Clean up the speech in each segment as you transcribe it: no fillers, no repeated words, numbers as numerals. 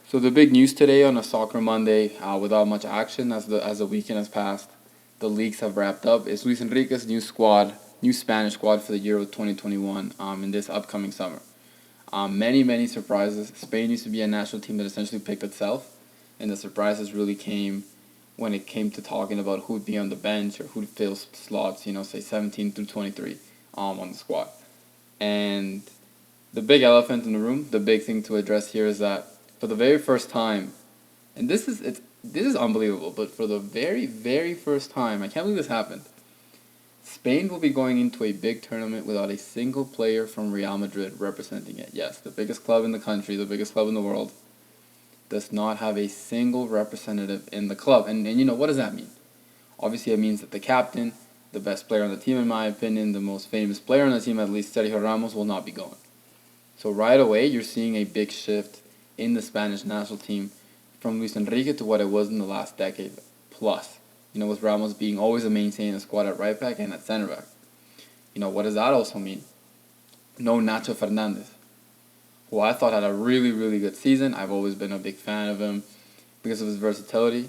So the big news today on a Soccer Monday, without much action as the weekend has passed, the leagues have wrapped up. Is Luis Enrique's new squad, new Spanish squad for the Euro 2021 in this upcoming summer. Many surprises. Spain used to be a national team that essentially picked itself, and the surprises really came when it came to talking about who'd be on the bench or who'd fill slots. Say 17 through 23 on the squad. And the big elephant in the room, the big thing to address here is that for the very first time, and this is unbelievable, but for the very first time, I can't believe this happened. Spain will be going into a big tournament without a single player from Real Madrid representing it. Yes, the biggest club in the country, the biggest club in the world, does not have a single representative in the club. And what does that mean? Obviously, it means that the captain, the best player on the team, in my opinion, the most famous player on the team, at least Sergio Ramos, will not be going. So right away, you're seeing a big shift in the Spanish national team from Luis Enrique to what it was in the last decade plus. With Ramos being always a mainstay in the squad at right back and at center back. What does that also mean? No Nacho Fernandez, who I thought had a really good season. I've always been a big fan of him because of his versatility,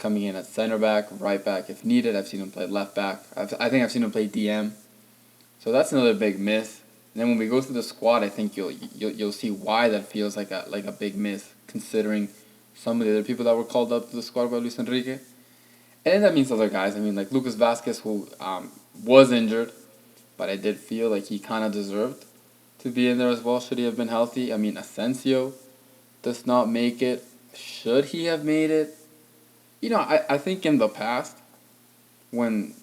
coming in at center back, right back if needed. I've seen him play left back. I think I've seen him play DM. So that's another big miss. And then when we go through the squad, I think you'll see why that feels like a big miss, considering some of the other people that were called up to the squad by Luis Enrique. And that means other guys. I mean, like Lucas Vasquez, who was injured, but I did feel like he kind of deserved to be in there as well. Should he have been healthy? I mean, Asensio does not make it. Should he have made it? I think in the past, when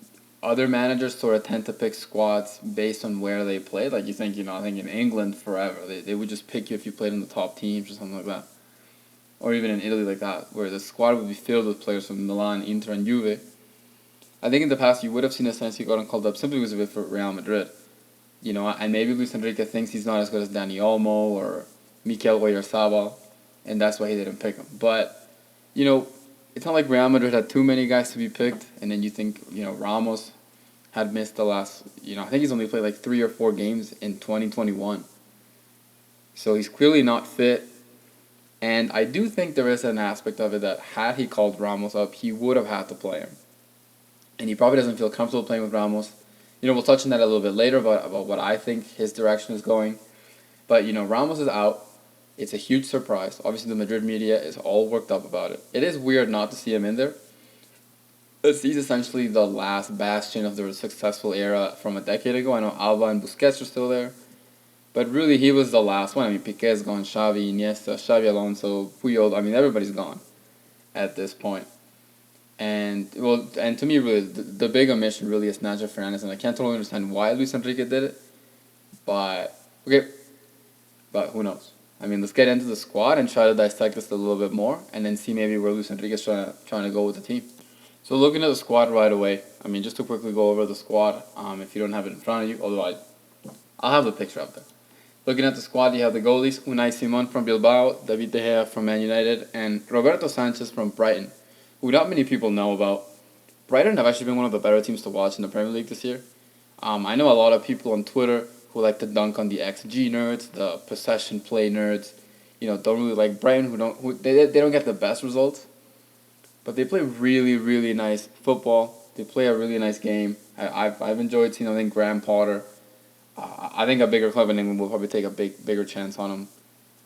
other managers sort of tend to pick squads based on where they played, like I think in England forever, they would just pick you if you played in the top teams or something like that. Or even in Italy like that, where the squad would be filled with players from Milan, Inter, and Juve. I think in the past you would have seen Asensio gotten called up simply because of it for Real Madrid. And maybe Luis Enrique thinks he's not as good as Dani Olmo or Mikel Oyarzabal, and that's why he didn't pick him. But, it's not like Real Madrid had too many guys to be picked, and then you think, Ramos had missed the last, I think he's only played like 3 or 4 games in 2021. So he's clearly not fit. And I do think there is an aspect of it that had he called Ramos up, he would have had to play him. And he probably doesn't feel comfortable playing with Ramos. We'll touch on that a little bit later about what I think his direction is going. But, Ramos is out. It's a huge surprise. Obviously, the Madrid media is all worked up about it. It is weird not to see him in there. He's essentially the last bastion of the successful era from a decade ago. I know Alba and Busquets are still there. But really, he was the last one. I mean, Piqué's gone, Xavi, Iniesta, Xavi Alonso, Puyol. I mean, everybody's gone at this point. And to me, really, the big omission really is Nacho Fernandez, and I can't totally understand why Luis Enrique did it. But who knows? I mean, let's get into the squad and try to dissect this a little bit more, and then see maybe where Luis Enrique is trying to go with the team. So looking at the squad right away, I mean, just to quickly go over the squad, if you don't have it in front of you, although I'll have the picture up there. Looking at the squad, you have the goalies, Unai Simon from Bilbao, David De Gea from Man United, and Roberto Sanchez from Brighton, who not many people know about. Brighton have actually been one of the better teams to watch in the Premier League this year. I know a lot of people on Twitter who like to dunk on the XG nerds, the possession play nerds. Don't really like Brighton, they don't get the best results, but they play really nice football. They play a really nice game. I've enjoyed seeing. I think Graham Potter. I think a bigger club in England will probably take a bigger chance on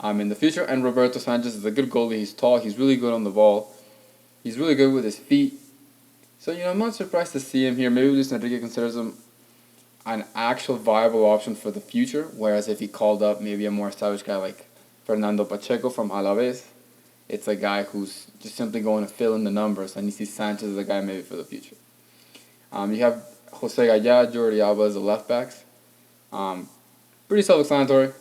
him in the future. And Roberto Sanchez is a good goalie. He's tall. He's really good on the ball. He's really good with his feet. So, I'm not surprised to see him here. Maybe Luis Enrique considers him an actual viable option for the future. Whereas if he called up maybe a more established guy like Fernando Pacheco from Alaves, it's a guy who's just simply going to fill in the numbers. And you see Sanchez as a guy maybe for the future. You have Jose Gallá, Jordi Alba as the left backs. Pretty self-explanatory.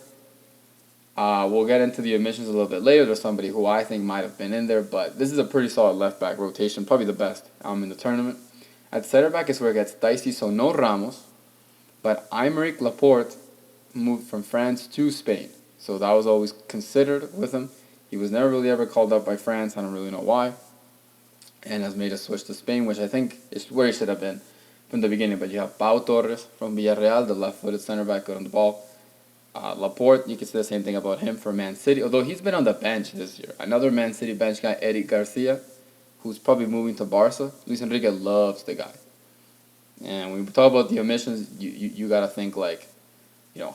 We'll get into the omissions a little bit later. There's somebody who I think might have been in there, but this is a pretty solid left-back rotation, probably the best in the tournament. At center back is where it gets dicey, so no Ramos, but Aymeric Laporte moved from France to Spain, so that was always considered with him. He was never really ever called up by France. I don't really know why, and has made a switch to Spain, which I think is where he should have been from the beginning. But you have Pau Torres from Villarreal, the left-footed center back, good on the ball. Laporte, you can say the same thing about him for Man City, although he's been on the bench this year. Another Man City bench guy, Eric Garcia, who's probably moving to Barca. Luis Enrique loves the guy. And when we talk about the omissions, you got to think like,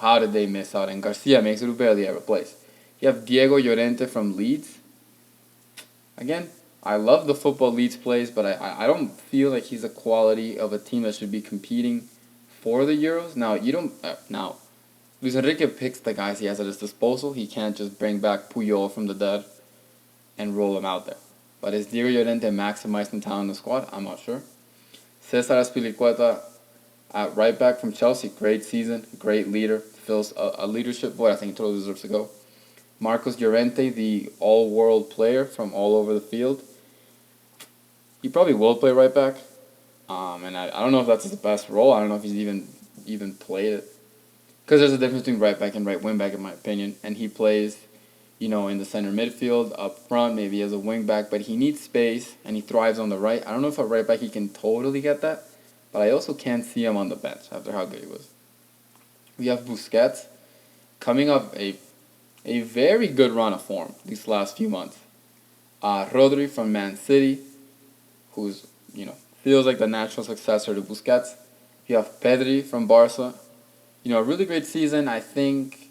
how did they miss out? And Garcia makes it who barely ever plays. You have Diego Llorente from Leeds. Again, I love the football Leeds plays, but I don't feel like he's the quality of a team that should be competing for the Euros. Now, you don't... now, Luis Enrique picks the guys he has at his disposal. He can't just bring back Puyol from the dead and roll him out there. But is Diego Llorente maximizing talent in the squad? I'm not sure. Cesar Azpilicueta at right back from Chelsea. Great season, great leader. Fills a leadership void. I think he totally deserves to go. Marcos Llorente, the all-world player from all over the field. He probably will play right back. And I don't know if that's his best role. I don't know if he's even played it. Because there's a difference between right back and right wing back, in my opinion. And he plays, in the center midfield, up front, maybe as a wing back. But he needs space, and he thrives on the right. I don't know if at right back he can totally get that. But I also can't see him on the bench after how good he was. We have Busquets coming up a very good run of form these last few months. Rodri from Man City, who's, feels like the natural successor to Busquets. You have Pedri from Barca. A really great season. I think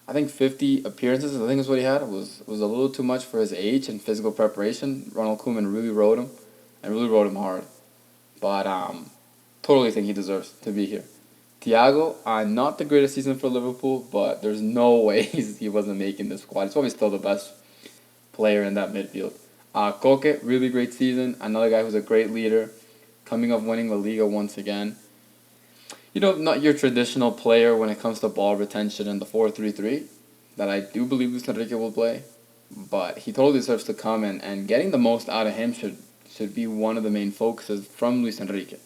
50 appearances, I think is what he had. It was a little too much for his age and physical preparation. Ronald Koeman really rode him, and really rode him hard. But totally think he deserves to be here. Thiago, not the greatest season for Liverpool, but there's no way he wasn't making the squad. He's probably still the best player in that midfield. Koke, really great season. Another guy who's a great leader, coming off winning La Liga once again. Not your traditional player when it comes to ball retention in the 4-3-3 that I do believe Luis Enrique will play, but he totally deserves to come, and getting the most out of him should be one of the main focuses from Luis Enrique,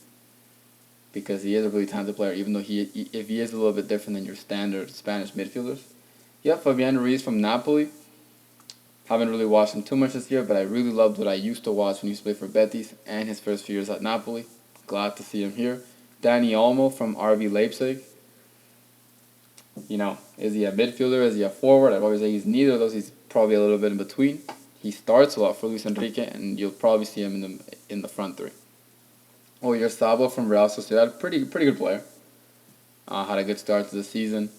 because he is a really talented player, even though if he is a little bit different than your standard Spanish midfielders. You have Fabian Ruiz from Napoli. Haven't really watched him too much this year, but I really loved what I used to watch when he used to play for Betis and his first few years at Napoli. Glad to see him here. Dani Olmo from RB Leipzig. Is he a midfielder? Is he a forward? I'd always say he's neither of those. He's probably a little bit in between. He starts a lot for Luis Enrique, and you'll probably see him in the front three. Oyarzabal from Real Sociedad, pretty good player. Had a good start to the season,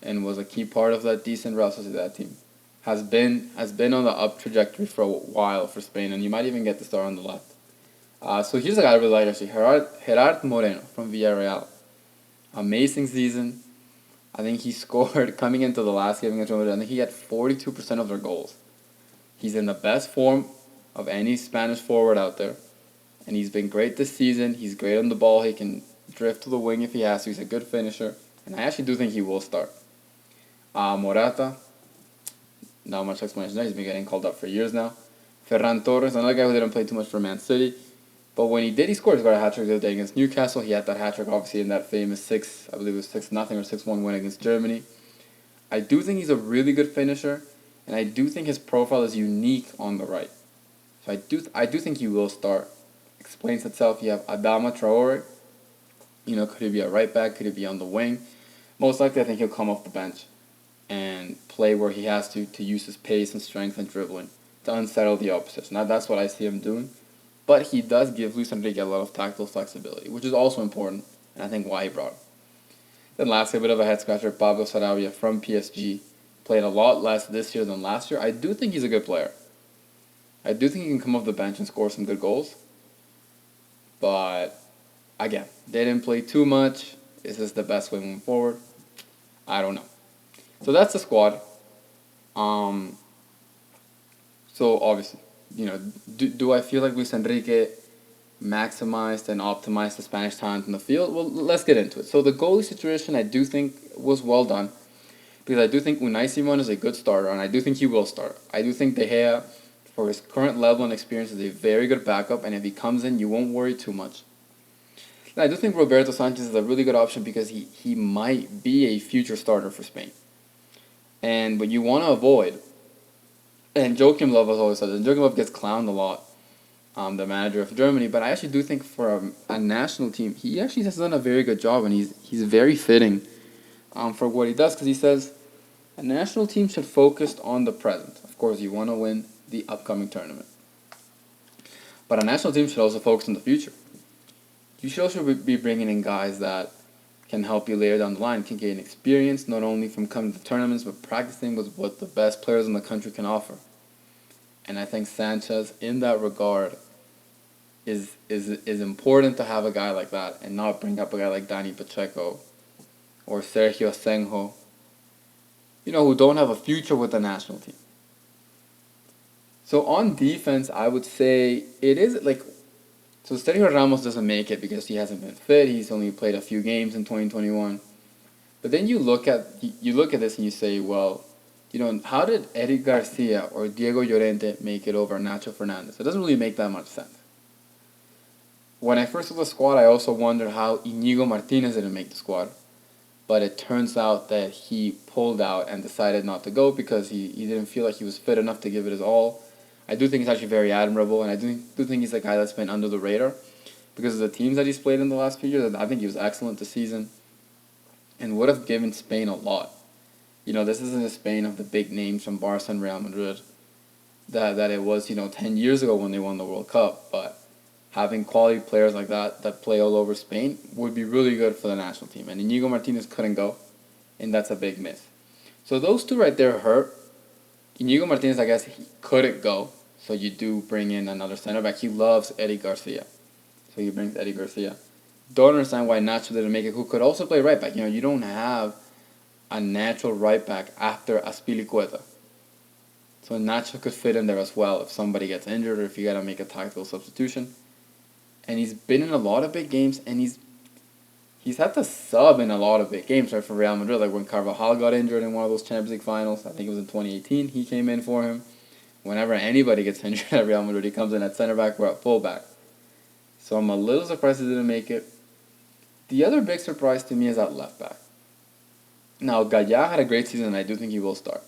and was a key part of that decent Real Sociedad team. Has been on the up trajectory for a while for Spain, and you might even get the start on the left. So here's a guy I really like, actually, Gerard Moreno from Villarreal. Amazing season. I think he scored, coming into the last game against Real Madrid, I think he had 42% of their goals. He's in the best form of any Spanish forward out there, and he's been great this season. He's great on the ball. He can drift to the wing if he has to. He's a good finisher, and I actually do think he will start. Morata, not much explanation there. He's been getting called up for years now. Ferran Torres, another guy who didn't play too much for Man City. But when he did, he scored. He got a hat-trick the other day against Newcastle. He had that hat-trick, obviously, in that famous 6-0 or 6-1 win against Germany. I do think he's a really good finisher, and I do think his profile is unique on the right. So I do think he will start. Explains itself. You have Adama Traore. Could he be a right back? Could he be on the wing? Most likely, I think he'll come off the bench and play where he has to use his pace and strength and dribbling to unsettle the opposition. Now, that's what I see him doing. But he does give Luis Enrique a lot of tactical flexibility, which is also important, and I think why he brought him. Then lastly, a bit of a head-scratcher, Pablo Sarabia from PSG. Played a lot less this year than last year. I do think he's a good player. I do think he can come off the bench and score some good goals. But, again, they didn't play too much. Is this the best way moving forward? I don't know. So that's the squad. So, obviously, do I feel like Luis Enrique maximized and optimized the Spanish talent in the field? Well, let's get into it. So the goalie situation, I do think was well done, because I do think Unai Simon is a good starter, and I do think he will start. I do think De Gea, for his current level and experience, is a very good backup, and if he comes in, you won't worry too much. And I do think Roberto Sanchez is a really good option, because he might be a future starter for Spain. And what you want to avoid, and Joachim Löw has always said this, and Joachim Löw gets clowned a lot, the manager of Germany, but I actually do think for a national team, he actually has done a very good job, and he's very fitting for what he does because he says a national team should focus on the present. Of course, you want to win the upcoming tournament. But a national team should also focus on the future. You should also be bringing in guys that can help you later down the line, can gain experience not only from coming to tournaments, but practicing with what the best players in the country can offer. And I think Sanchez, in that regard, is important to have a guy like that and not bring up a guy like Danny Pacheco or Sergio Senjo, who don't have a future with the national team. So on defense, I would say it is like, so Sergio Ramos doesn't make it because he hasn't been fit. He's only played a few games in 2021. But then you look at this and you say, well, how did Eric Garcia or Diego Llorente make it over Nacho Fernandez? It doesn't really make that much sense. When I first saw the squad, I also wondered how Inigo Martinez didn't make the squad. But it turns out that he pulled out and decided not to go because he didn't feel like he was fit enough to give it his all. I do think he's actually very admirable, and I do think he's a guy that's been under the radar because of the teams that he's played in the last few years. I think he was excellent this season and would have given Spain a lot. This isn't a Spain of the big names from Barca and Real Madrid that it was, 10 years ago when they won the World Cup. But having quality players like that play all over Spain would be really good for the national team. And Inigo Martinez couldn't go, and that's a big miss. So those two right there hurt. Inigo Martinez, I guess, he couldn't go, so you do bring in another center back. He loves Eddie Garcia, so he brings Eddie Garcia. Don't understand why Nacho didn't make it, who could also play right back. You don't have a natural right back after Azpilicueta. So Nacho could fit in there as well if somebody gets injured or if you got to make a tactical substitution. And he's been in a lot of big games, and he's had to sub in a lot of big games, right, for Real Madrid. Like when Carvajal got injured in one of those Champions League finals, I think it was in 2018, he came in for him. Whenever anybody gets injured at Real Madrid, he comes in at center back or at full back. So I'm a little surprised he didn't make it. The other big surprise to me is at left back. Now, Gaya had a great season, and I do think he will start.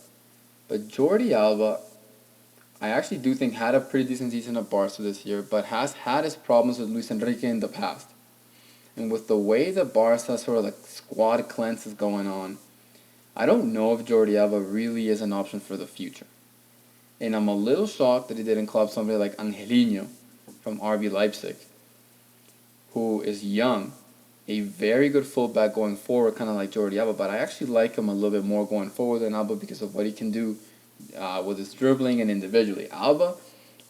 But Jordi Alba, I actually do think had a pretty decent season at Barca this year, but has had his problems with Luis Enrique in the past. And with the way the Barca sort of squad cleanse is going on, I don't know if Jordi Alba really is an option for the future. And I'm a little shocked that he didn't club somebody like Angelino from RB Leipzig, who is young, a very good fullback going forward, kind of like Jordi Alba, but I actually like him a little bit more going forward than Alba because of what he can do with his dribbling and individually. Alba,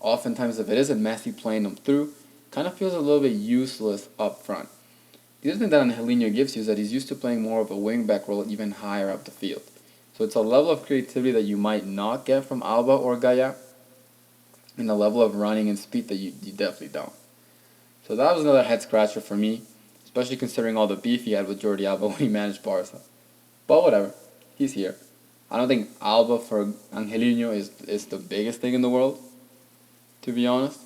oftentimes if it isn't Messi playing him through, kind of feels a little bit useless up front. The other thing that Angelino gives you is that he's used to playing more of a wing-back role even higher up the field. So it's a level of creativity that you might not get from Alba or Gaya, and a level of running and speed that you definitely don't. So that was another head-scratcher for me, especially considering all the beef he had with Jordi Alba when he managed Barca. But whatever, he's here. I don't think Alba for Angelino is the biggest thing in the world, to be honest.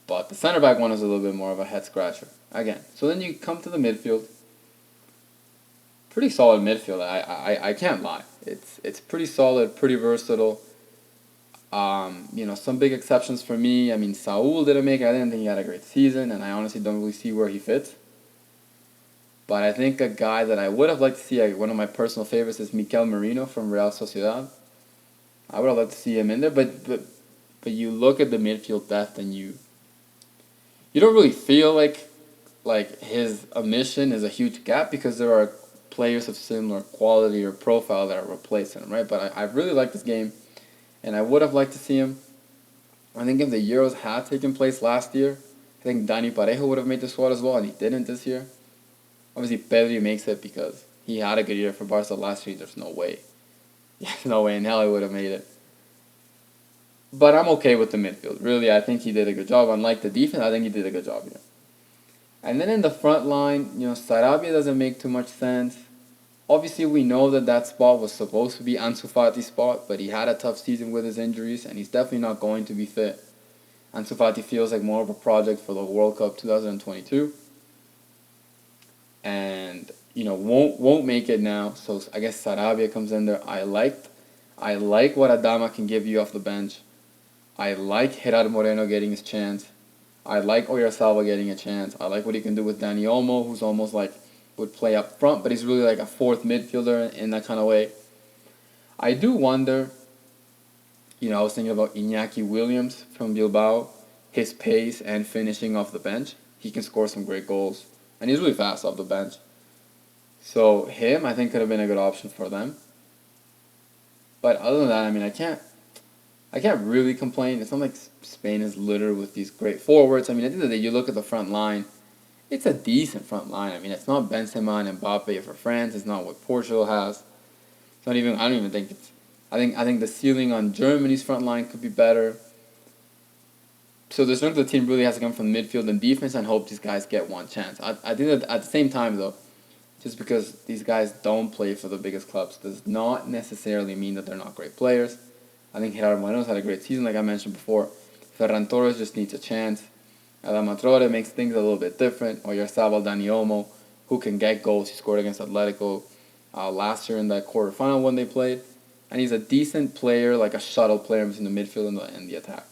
But the center back one is a little bit more of a head scratcher. Again, so then you come to the midfield. Pretty solid midfield. I can't lie. It's pretty solid, pretty versatile. Some big exceptions for me. I mean, Saul didn't make it. I didn't think he had a great season, and I honestly don't really see where he fits. But I think a guy that I would have liked to see, one of my personal favorites, is Mikel Merino from Real Sociedad. I would have liked to see him in there, but you look at the midfield depth and you don't really feel like his omission is a huge gap because there are players of similar quality or profile that are replacing him, right? But I really like this game, and I would have liked to see him. I think if the Euros had taken place last year, I think Dani Parejo would have made the squad as well, and he didn't this year. Obviously, Pedri makes it because he had a good year for Barca last year. There's no way. There's no way in hell he would have made it. But I'm okay with the midfield. Really, I think he did a good job. Unlike the defense, I think he did a good job here. And then in the front line, Sarabia doesn't make too much sense. Obviously, we know that spot was supposed to be Ansu Fati's spot, but he had a tough season with his injuries, and he's definitely not going to be fit. Ansu Fati feels like more of a project for the World Cup 2022. And won't make it now. So I guess Sarabia comes in there. I like what Adama can give you off the bench. I like Gerard Moreno getting his chance. I like Oyarzabal getting a chance. I like what he can do with Dani Olmo, who's almost like would play up front, but he's really like a fourth midfielder in that kind of way. I do wonder, I was thinking about Iñaki Williams from Bilbao, his pace and finishing off the bench. He can score some great goals, and he's really fast off the bench. So him, I think, could have been a good option for them. But other than that, I mean, I can't really complain. It's not like Spain is littered with these great forwards. I mean, at the end of the day, you look at the front line. It's a decent front line. I mean, it's not Benzema and Mbappe for France. It's not what Portugal has. It's not even. I don't even think it's. I think the ceiling on Germany's front line could be better. So the strength of the team really has to come from midfield and defense, and hope these guys get one chance. I think that at the same time, though, just because these guys don't play for the biggest clubs does not necessarily mean that they're not great players. I think Gerard Moreno's had a great season, like I mentioned before. Ferran Torres just needs a chance. Adama Traore makes things a little bit different. Oyarzabal Dani Olmo, who can get goals. He scored against Atletico last year in that quarterfinal when they played. And he's a decent player, like a shuttle player between the midfield and the attack.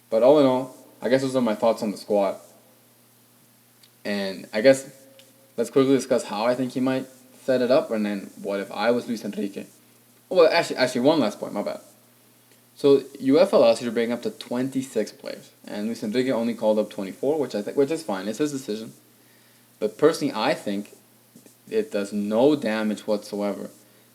But all in all, I guess those are my thoughts on the squad. And I guess let's quickly discuss how I think he might set it up, and then what if I was Luis Enrique. Well, actually, one last point, my bad. So UEFA allows you to bring up to 26 players, and Luis Enrique only called up 24, which is fine. It's his decision. But personally, I think it does no damage whatsoever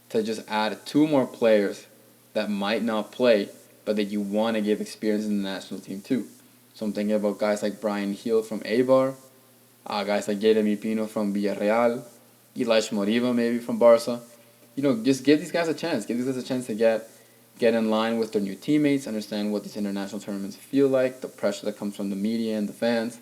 to just add 2 more players that might not play, but that you want to give experience in the national team too. So I'm thinking about guys like Brian Hill from Eibar, guys like Jeremy Pino from Villarreal, Elias Moriba maybe from Barca. Just give these guys a chance. Give these guys a chance to get in line with their new teammates, understand what these international tournaments feel like, the pressure that comes from the media and the fans,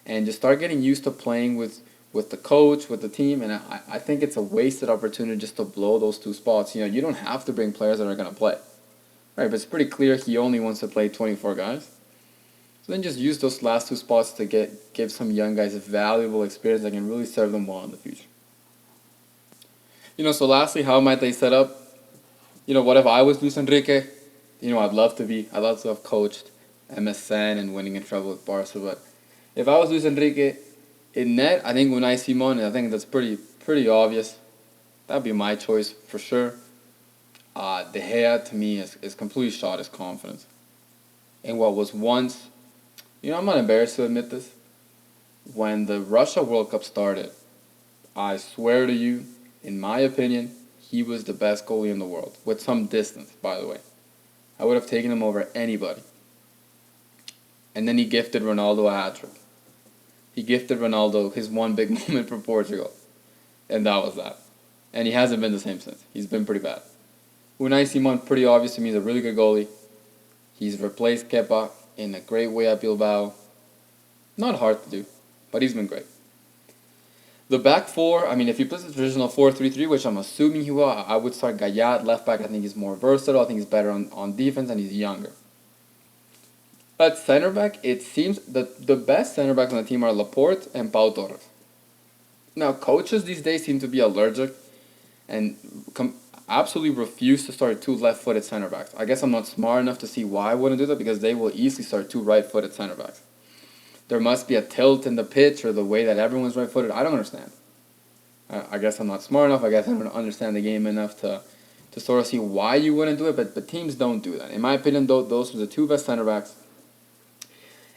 and just start getting used to playing with the coach, with the team. And I think it's a wasted opportunity just to blow those 2 spots. You don't have to bring players that are going to play. Right, but it's pretty clear he only wants to play 24 guys. So then just use those last 2 spots to give some young guys a valuable experience that can really serve them well in the future. So lastly, how might they set up? What if I was Luis Enrique? I'd love to have coached MSN and winning in trouble with Barca. But if I was Luis Enrique, in net, I think Unai Simon, I think that's pretty obvious. That'd be my choice for sure. De Gea, to me, is completely shot his confidence. And what was once, I'm not embarrassed to admit this, when the Russia World Cup started, I swear to you, in my opinion, he was the best goalie in the world. With some distance, by the way. I would have taken him over anybody. And then he gifted Ronaldo a hat-trick. He gifted Ronaldo his one big moment for Portugal. And that was that. And he hasn't been the same since. He's been pretty bad. Unai Simon, pretty obvious to me, is a really good goalie. He's replaced Kepa in a great way at Bilbao. Not hard to do, but he's been great. The back 4, I mean, if he plays the traditional 4-3-3, which I'm assuming he will, I would start Gayat, left back. I think he's more versatile. I think he's better on defense, and he's younger. At center back, it seems that the best center backs on the team are Laporte and Pau Torres. Now, coaches these days seem to be allergic and absolutely refuse to start 2 left-footed center backs. I guess I'm not smart enough to see why I wouldn't do that, because they will easily start 2 right-footed center backs. There must be a tilt in the pitch or the way that everyone's right-footed. I don't understand. I guess I'm not smart enough. I guess I don't understand the game enough to sort of see why you wouldn't do it, but teams don't do that. In my opinion, those are the 2 best center backs.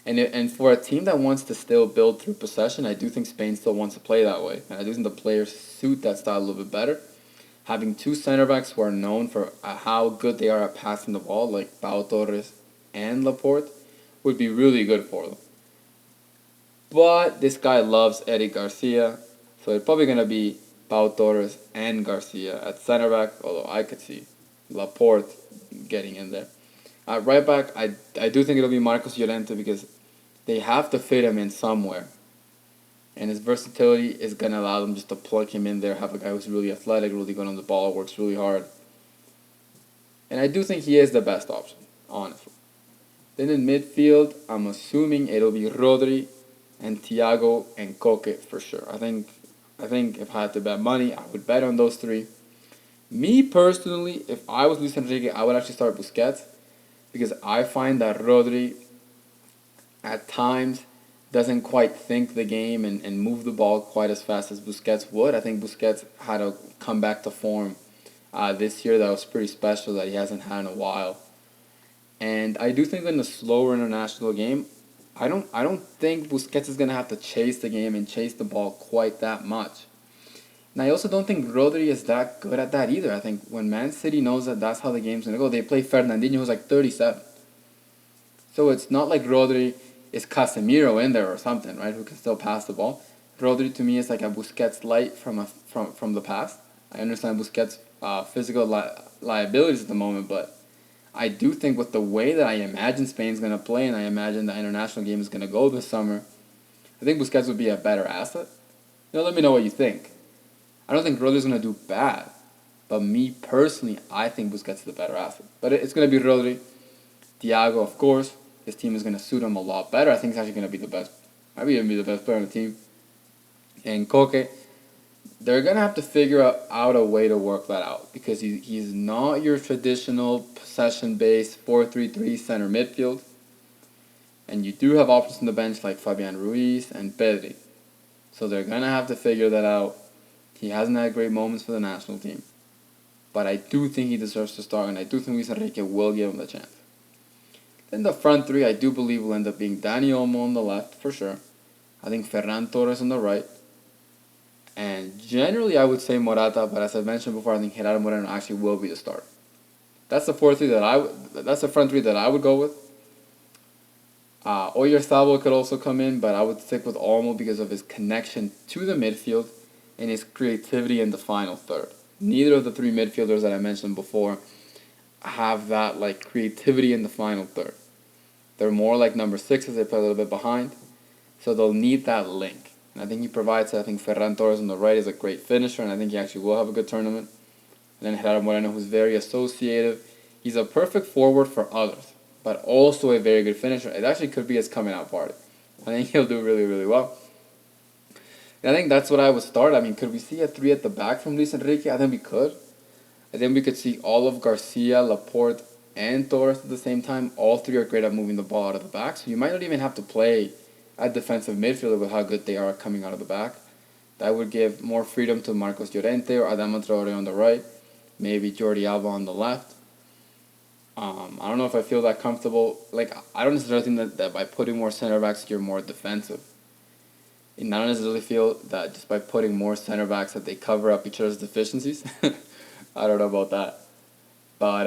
And for a team that wants to still build through possession, I do think Spain still wants to play that way. And I do think the players suit that style a little bit better. Having 2 center backs who are known for how good they are at passing the ball, like Pau Torres and Laporte, would be really good for them. But this guy loves Eric Garcia, so it's probably going to be Pau Torres and Garcia at center back, although I could see Laporte getting in there. At right back, I do think it'll be Marcos Llorente, because they have to fit him in somewhere. And his versatility is going to allow them just to plug him in there, have a guy who's really athletic, really good on the ball, works really hard. And I do think he is the best option, honestly. Then in midfield, I'm assuming it'll be Rodri and Thiago and Koke for sure. I think if I had to bet money, I would bet on those 3. Me personally, if I was Luis Enrique, I would actually start Busquets, because I find that Rodri at times doesn't quite think the game and move the ball quite as fast as Busquets would. I think Busquets had a come back to form this year that was pretty special that he hasn't had in a while. And I do think in a slower international game, I don't think Busquets is gonna have to chase the game and chase the ball quite that much. And I also don't think Rodri is that good at that either. I think when Man City knows that that's how the game's gonna go, they play Fernandinho who's like 37. So it's not like Rodri is Casemiro in there or something, right? Who can still pass the ball. Rodri to me is like a Busquets light from the past. I understand Busquets' physical liabilities at the moment, but I do think with the way that I imagine Spain's going to play and I imagine the international game is going to go this summer, I think Busquets would be a better asset. Let me know what you think. I don't think Rodri's going to do bad, but me personally, I think Busquets is the better asset. But it's going to be Rodri. Thiago, of course. His team is going to suit him a lot better. I think he's actually going to be the best, maybe even be the best player on the team. And Koke, they're going to have to figure out a way to work that out because he's not your traditional possession-based 4-3-3 center midfield. And you do have options on the bench like Fabian Ruiz and Pedri. So they're going to have to figure that out. He hasn't had great moments for the national team. But I do think he deserves to start, and I do think Luis Enrique will give him the chance. Then the front three, I do believe, will end up being Dani Olmo on the left, for sure. I think Ferran Torres on the right. And generally, I would say Morata, but as I mentioned before, I think Gerardo Moreno actually will be the starter. That's the that's the front three that I would go with. Oyarzabal could also come in, but I would stick with Olmo because of his connection to the midfield and his creativity in the final third. Neither of the three midfielders that I mentioned before have that like creativity in the final third. They're more like number sixes. They play a little bit behind, so they'll need that link. And I think he provides it. I think Ferran Torres on the right is a great finisher, and I think he actually will have a good tournament. And then Gerardo Moreno, who's very associative. He's a perfect forward for others, but also a very good finisher. It actually could be his coming out party. I think he'll do really, really well. And I think that's what I would start. I mean, could we see a three at the back from Luis Enrique? I think we could. I think we could see all of Garcia, Laporte, and Torres at the same time. All three are great at moving the ball out of the back, so you might not even have to play a defensive midfielder with how good they are coming out of the back. That would give more freedom to Marcos Llorente or Adama Traore on the right, maybe Jordi Alba on the left. I don't know if I feel that comfortable. Like, I don't necessarily think that by putting more center backs, you're more defensive. And I don't necessarily feel that just by putting more center backs that they cover up each other's deficiencies. I don't know about that. But,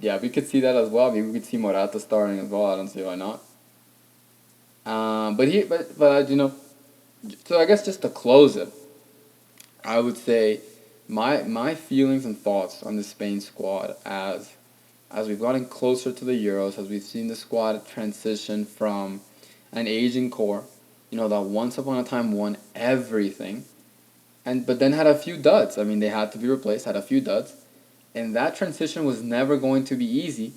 yeah, we could see that as well. Maybe we could see Morata starting as well. I don't see why not. So I guess just to close it, I would say my feelings and thoughts on the Spain squad as we've gotten closer to the Euros, as we've seen the squad transition from an aging core, that once upon a time won everything, but then had a few duds. I mean, they had to be replaced, had a few duds, and that transition was never going to be easy,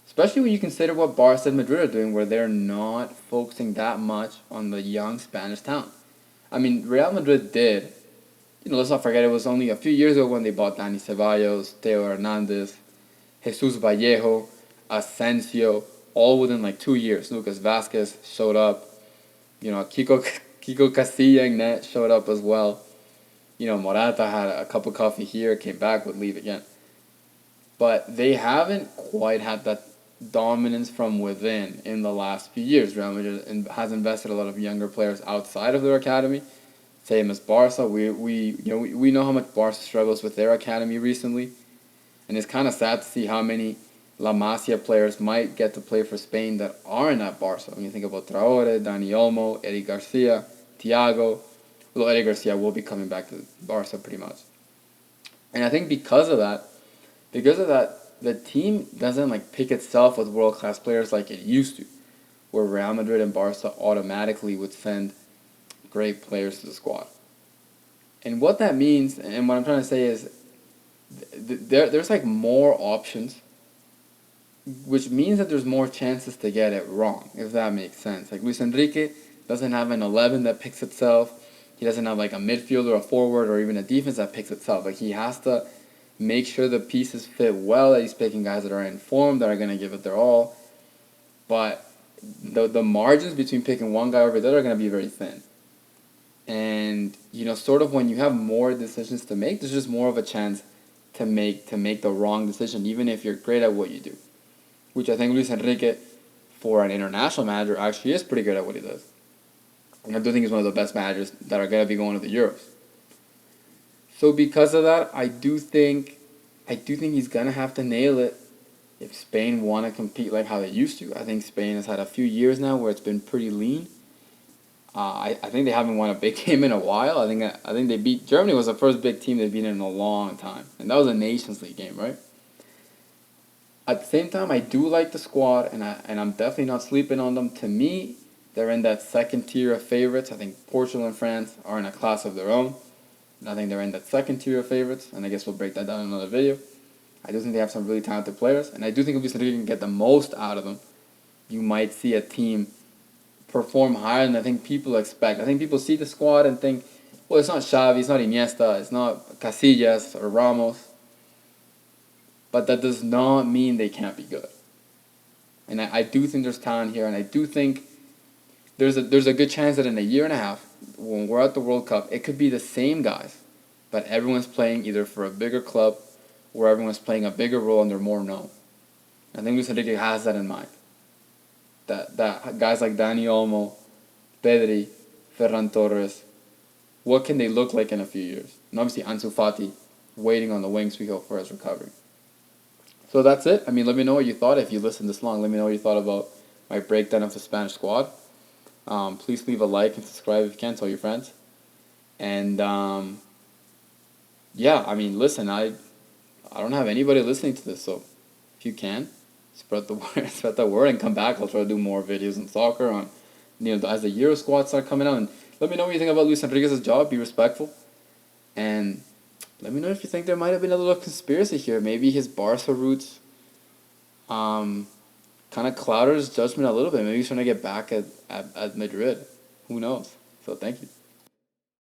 especially when you consider what Barca and Madrid are doing, where they're not focusing that much on the young Spanish talent. I mean, Real Madrid did. Let's not forget it was only a few years ago when they bought Dani Ceballos, Theo Hernandez, Jesus Vallejo, Asensio, all within like 2 years. Lucas Vazquez showed up. Kiko Casilla and net showed up as well. Morata had a cup of coffee here, came back, would leave again. But they haven't quite had that dominance from within in the last few years. Real Madrid has invested a lot of younger players outside of their academy, same as Barca. We know how much Barca struggles with their academy recently, and it's kind of sad to see how many La Masia players might get to play for Spain that aren't at Barca. When you think about Traore, Dani Olmo, Eric Garcia, Thiago, well, Eric Garcia will be coming back to Barca pretty much. And I think because of that, the team doesn't pick itself with world-class players like it used to, where Real Madrid and Barca automatically would send great players to the squad. And what that means, and what I'm trying to say is, there's more options, which means that there's more chances to get it wrong, if that makes sense. Like Luis Enrique doesn't have an 11 that picks itself. He doesn't have a midfielder, a forward, or even a defense that picks itself. He has to make sure the pieces fit well, that he's picking guys that are in form, that are going to give it their all. But the margins between picking one guy over the other are going to be very thin. And sort of when you have more decisions to make, there's just more of a chance to make the wrong decision, even if you're great at what you do. Which I think Luis Enrique, for an international manager, actually is pretty good at what he does. And I do think he's one of the best managers that are going to be going to the Euros. So because of that, I do think he's gonna have to nail it if Spain want to compete like how they used to. I think Spain has had a few years now where it's been pretty lean. I think they haven't won a big game in a while. I think they beat Germany was the first big team they've beaten in a long time, and that was a Nations League game, right? At the same time, I do like the squad, and I'm definitely not sleeping on them. To me, they're in that second tier of favorites. I think Portugal and France are in a class of their own. And I think they're in that second tier of favorites, and I guess we'll break that down in another video. I do think they have some really talented players, and I do think if Luis Enrique can get the most out of them, you might see a team perform higher than I think people expect. I think people see the squad and think, well, it's not Xavi, it's not Iniesta, it's not Casillas or Ramos, but that does not mean they can't be good. And I do think there's talent here, and I do think there's a good chance that in a year and a half, when we're at the World Cup, it could be the same guys, but everyone's playing either for a bigger club or everyone's playing a bigger role and they're more known. I think Luis Enrique has that in mind. That guys like Dani Olmo, Pedri, Ferran Torres, what can they look like in a few years? And obviously Ansu Fati, waiting on the wings we hope for his recovery. So that's it. I mean, let me know what you thought. If you listened this long, let me know what you thought about my breakdown of the Spanish squad. Please leave a like and subscribe if you can. Tell your friends. And yeah, I mean, listen, I don't have anybody listening to this, so if you can, spread the word, spread the word, and come back. I'll try to do more videos on soccer on, as the Euro squad start coming out. And let me know what you think about Luis Enriquez's job. Be respectful, and let me know if you think there might have been a little conspiracy here. Maybe his Barca roots, kind of clouded his judgment a little bit. Maybe he's trying to get back at Madrid. Who knows? So thank you.